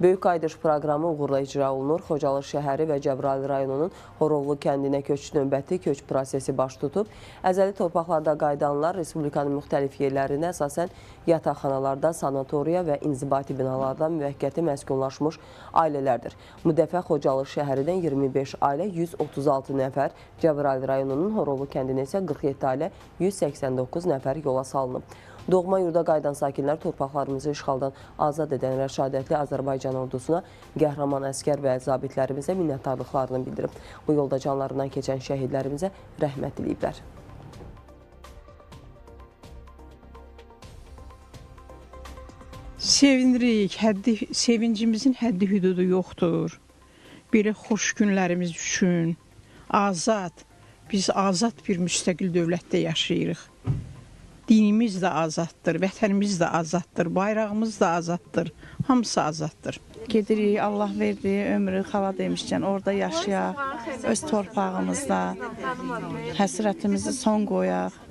Böyük Qayıdış proqramı uğurla icra olunur. Xocalı şəhəri və Cəbrayıl rayonunun Horovlu kəndinə köç növbəti köç prosesi baş tutub. Əzəli torpaqlarda qayıdanlar Respublikanın müxtəlif yerlərində əsasən yataqxanalarda, sanatoriya və inzibati binalarda müvəqqəti məskunlaşmış ailələrdir. Bu dəfə Xocalı şəhərindən 25 ailə, 136 nəfər, Cəbrayıl rayonunun Horovlu kəndinə isə 47 ailə, 189 nəfər yola salınıb. Doğma yurda qayıdan sakinlər torpaqlarımızı işğaldan azad edən rəşadətli Azərbaycan ordusuna, qəhrəman əskər və zabitlərimizə minnətdarlıqlarını bildirib. Bu yolda canlarından keçən şəhidlərimizə rəhmət diləyiblər. Sevinirik, sevincimizin həddi hüdudu yoxdur. Belə xoş günlərimiz üçün azad, biz azad bir müstəqil dövlətdə yaşayırıq. Dinimiz də azaddır, vətənimiz də azaddır, bayrağımız da azaddır, hamısı azaddır. Gedirik, Allah verdiyi ömrü xala demişkən orada yaşayaq, öz torpağımızda həsrətimizi son qoyaq.